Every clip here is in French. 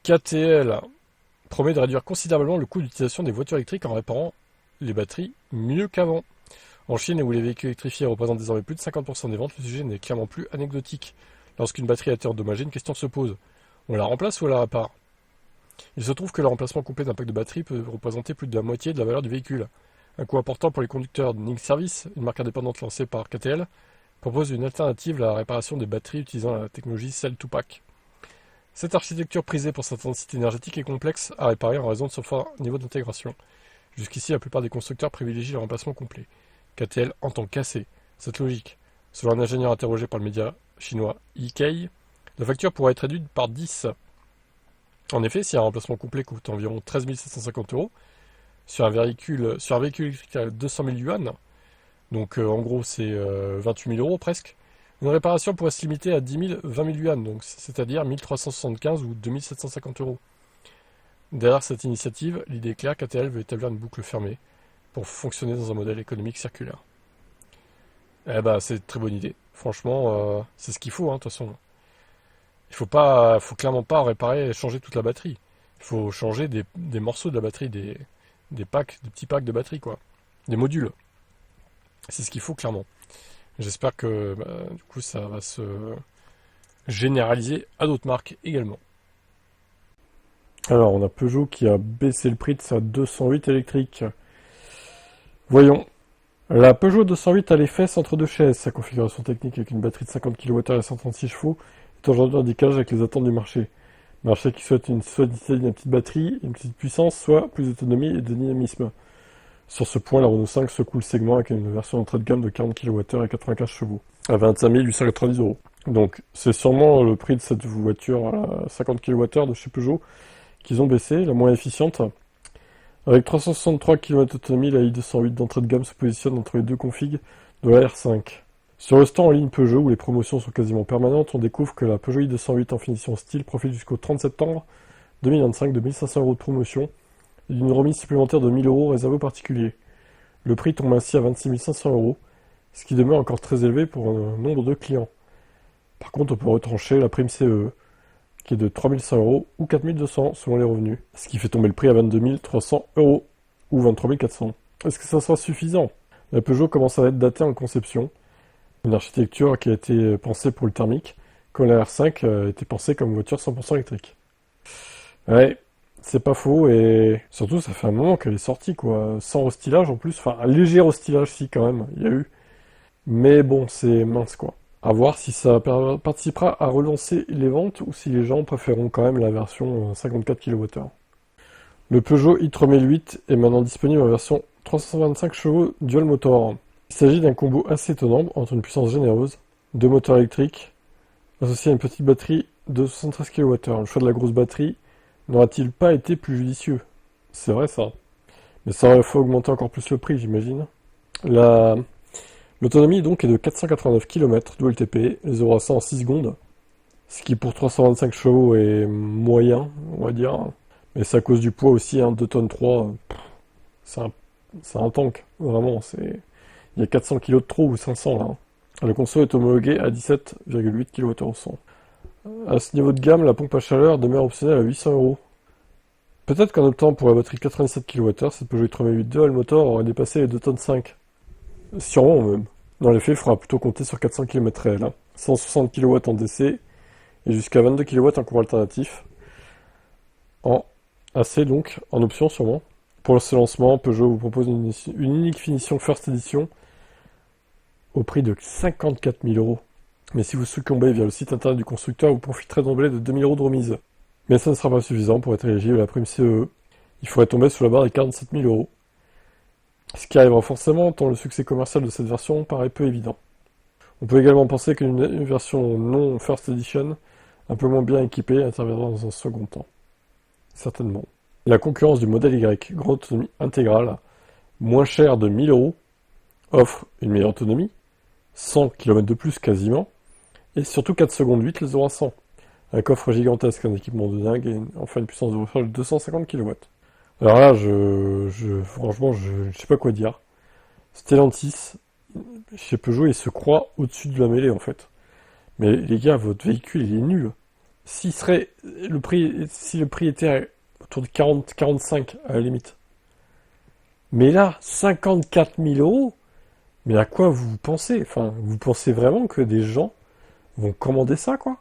KTL promet de réduire considérablement le coût d'utilisation des voitures électriques en réparant les batteries mieux qu'avant. En Chine, où les véhicules électrifiés représentent désormais plus de 50% des ventes, le sujet n'est clairement plus anecdotique. Lorsqu'une batterie a été endommagée, une question se pose. On la remplace ou on la répare? Il se trouve que le remplacement complet d'un pack de batterie peut représenter plus de la moitié de la valeur du véhicule. Un coût important pour les conducteurs. Ning Service, une marque indépendante lancée par KTL, propose une alternative à la réparation des batteries utilisant la technologie Cell-to-Pack. Cette architecture prisée pour sa densité énergétique est complexe à réparer en raison de son fort niveau d'intégration. Jusqu'ici, la plupart des constructeurs privilégient le remplacement complet. KTL entend casser cette logique. Selon un ingénieur interrogé par le média chinois Yikai, la facture pourrait être réduite par 10. En effet, si un remplacement complet coûte environ 13 750 euros, sur un véhicule électrique à 200 000 yuan, donc en gros c'est 28 000 euros presque, une réparation pourrait se limiter à 10 000, 20 000 yuan, donc c'est-à-dire 1375 ou 2750 euros. Derrière cette initiative, l'idée est claire, KTL veut établir une boucle fermée pour fonctionner dans un modèle économique circulaire. Eh ben, c'est une très bonne idée. Franchement, c'est ce qu'il faut, de toute façon. Faut clairement pas réparer et changer toute la batterie. Il faut changer des morceaux de la batterie, des petits packs de batterie, quoi. Des modules. C'est ce qu'il faut, clairement. J'espère que, du coup, ça va se généraliser à d'autres marques également. Alors, on a Peugeot qui a baissé le prix de sa 208 électrique. Voyons. La Peugeot 208 a les fesses entre deux chaises. Sa configuration technique avec une batterie de 50 kWh et 136 chevaux est aujourd'hui en décalage avec les attentes du marché. Le marché qui souhaite soit une petite batterie, une petite puissance, soit plus d'autonomie et de dynamisme. Sur ce point, la Renault 5 secoue le segment avec une version d'entrée de gamme de 40 kWh et 95 chevaux, à 25 890 euros. Donc, c'est sûrement le prix de cette voiture à 50 kWh de chez Peugeot qu'ils ont baissé, la moins efficiente. Avec 363 km d'autonomie, la i208 d'entrée de gamme se positionne entre les deux configs de la R5. Sur le stand en ligne Peugeot, où les promotions sont quasiment permanentes, on découvre que la Peugeot i208 en finition style profite jusqu'au 30 septembre 2025 de 1500 euros de promotion et d'une remise supplémentaire de 1000 euros réservée aux particuliers. Le prix tombe ainsi à 26 500 euros, ce qui demeure encore très élevé pour un nombre de clients. Par contre, on peut retrancher la prime CE, qui est de 3100 euros ou 4200 selon les revenus, ce qui fait tomber le prix à 22 300 euros ou 23 400. Est-ce que ça sera suffisant? La Peugeot commence à être datée en conception, une architecture qui a été pensée pour le thermique, quand la R5 a été pensée comme voiture 100% électrique. Ouais, c'est pas faux, et surtout ça fait un moment qu'elle est sortie, quoi, sans restylage en plus, enfin un léger restylage si quand même, il y a eu, mais bon, c'est mince quoi. À voir si ça participera à relancer les ventes ou si les gens préféreront quand même la version 54 kWh. Le Peugeot i-tron 1008 est maintenant disponible en version 325 chevaux dual motor. Il s'agit d'un combo assez étonnant entre une puissance généreuse, deux moteurs électriques, associé à une petite batterie de 73 kWh. Le choix de la grosse batterie n'aura-t-il pas été plus judicieux? C'est vrai ça. Mais ça aurait fait augmenter encore plus le prix, j'imagine. L'autonomie donc est de 489 km d'OLTP, les 0 à 100 en 6 secondes, ce qui pour 325 chevaux est moyen, on va dire. Mais c'est à cause du poids aussi, 2 tonnes 3, c'est un tank, vraiment. Il y a 400 kg de trop ou 500 là. Le conso est homologué à 17,8 kWh. À ce niveau de gamme, la pompe à chaleur demeure optionnelle à 800 euros. Peut-être qu'en optant pour la batterie 97 kWh, cette Peugeot i-tron 1008 dual motor aurait dépassé les 2 tonnes 5. Sûrement même. Dans les faits, il faudra plutôt compter sur 400 km réels. 160 kW en DC et jusqu'à 22 kW en cours alternatif. En AC donc, en option sûrement. Pour ce lancement, Peugeot vous propose une unique finition First Edition au prix de 54 000 euros. Mais si vous succombez via le site internet du constructeur, vous profiterez d'emblée de 2 000 euros de remise. Mais ça ne sera pas suffisant pour être éligible à la prime CE. Il faudrait tomber sous la barre des 47 000 euros. Ce qui arrivera forcément tant le succès commercial de cette version paraît peu évident. On peut également penser qu'une version non First Edition, un peu moins bien équipée, interviendra dans un second temps. Certainement. La concurrence du modèle Y, grande autonomie intégrale, moins cher de 1000 euros, offre une meilleure autonomie, 100 km de plus quasiment, et surtout 4 secondes 8 les 0 à 100. Un coffre gigantesque, un équipement de dingue et enfin une puissance de recharge de 250 kW. Alors là, franchement, je sais pas quoi dire. Stellantis, chez Peugeot, il se croit au-dessus de la mêlée, en fait. Mais les gars, votre véhicule, il est nul. Si le prix était autour de 40, 45 à la limite. Mais là, 54 000 euros, mais à quoi vous pensez? Enfin, vous pensez vraiment que des gens vont commander ça, quoi?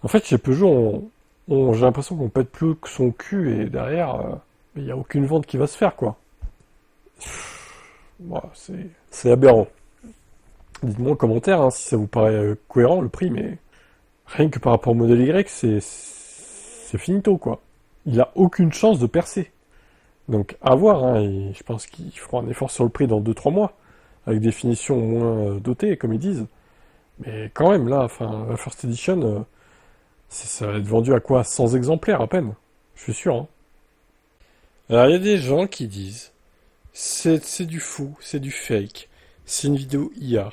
En fait, chez Peugeot, j'ai l'impression qu'on pète plus que son cul et derrière, il n'y a aucune vente qui va se faire, quoi. Voilà, c'est aberrant. Dites-moi en commentaire hein, si ça vous paraît cohérent le prix, mais rien que par rapport au modèle Y, c'est finito, quoi. Il a aucune chance de percer. Donc à voir, hein, et je pense qu'ils feront un effort sur le prix dans 2-3 mois, avec des finitions moins dotées, comme ils disent. Mais quand même, là, enfin, la First Edition, ça va être vendu à quoi? 100 exemplaires à peine. Je suis sûr, hein. Alors il y a des gens qui disent, c'est du faux, c'est du fake, c'est une vidéo IA.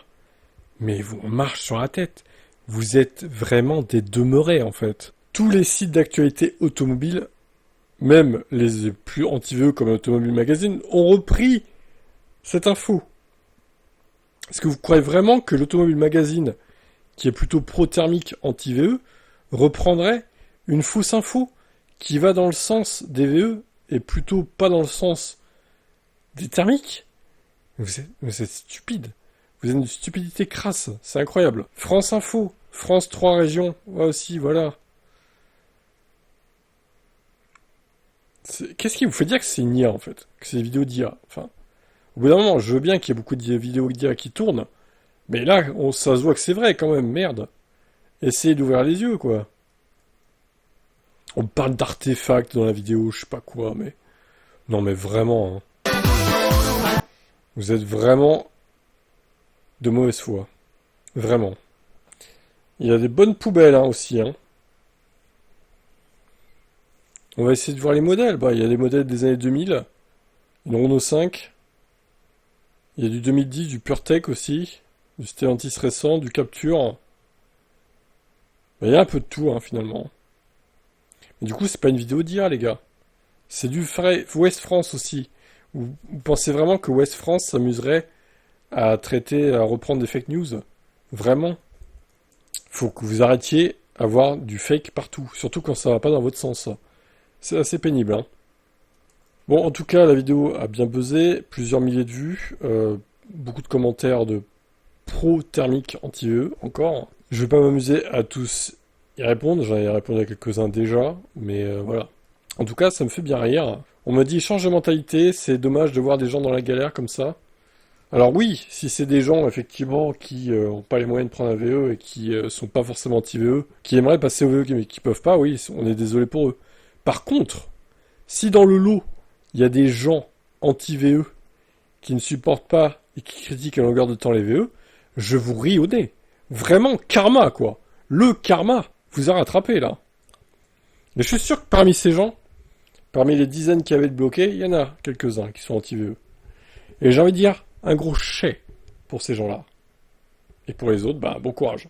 Mais on marche sur la tête. Vous êtes vraiment des demeurés, en fait. Tous les sites d'actualité automobile, même les plus anti-VE comme Automobile Magazine, ont repris cette info. Est-ce que vous croyez vraiment que l'Automobile Magazine, qui est plutôt pro-thermique anti-VE, reprendrait une fausse info qui va dans le sens des VE et plutôt pas dans le sens des thermiques? Vous êtes stupide. Vous êtes une stupidité crasse, c'est incroyable. France Info, France 3 régions, ouais aussi, voilà. Qu'est-ce qui vous fait dire que c'est une IA en fait? Que c'est des vidéos d'IA? Enfin, au bout d'un moment, je veux bien qu'il y ait beaucoup de vidéos d'IA qui tournent, mais là, ça se voit que c'est vrai quand même, merde. Essayez d'ouvrir les yeux, quoi. On parle d'artefacts dans la vidéo, je sais pas quoi, mais... Non mais vraiment, hein. Vous êtes vraiment de mauvaise foi. Vraiment. Il y a des bonnes poubelles hein, aussi. Hein. On va essayer de voir les modèles. Bah, il y a des modèles des années 2000. Une Renault 5. Il y a du 2010, du PureTech aussi. Du Stellantis récent, du Capture. Bah, il y a un peu de tout hein, finalement. Mais du coup, c'est pas une vidéo d'IA les gars. C'est du West France aussi. Vous pensez vraiment que West France s'amuserait à traiter, à reprendre des fake news? Vraiment? Faut que vous arrêtiez à voir du fake partout, surtout quand ça va pas dans votre sens. C'est assez pénible, hein. Bon, en tout cas, la vidéo a bien buzzé, plusieurs milliers de vues, beaucoup de commentaires de pro-thermique anti-VE, encore. Je vais pas m'amuser à tous y répondre, j'en ai répondu à quelques-uns déjà, mais voilà. En tout cas, ça me fait bien rire. On m'a dit, change de mentalité, c'est dommage de voir des gens dans la galère comme ça. Alors oui, si c'est des gens effectivement qui ont pas les moyens de prendre un VE et qui sont pas forcément anti-VE, qui aimeraient passer au VE mais qui peuvent pas, oui, on est désolé pour eux. Par contre, si dans le lot, il y a des gens anti-VE qui ne supportent pas et qui critiquent à longueur de temps les VE, je vous ris au nez. Vraiment karma quoi. Le karma vous a rattrapé là. Mais je suis sûr que parmi ces gens, parmi les dizaines qui avaient été bloqués, il y en a quelques-uns qui sont anti-VE. Et j'ai envie de dire, un gros chais pour ces gens-là. Et pour les autres, bah, bon courage.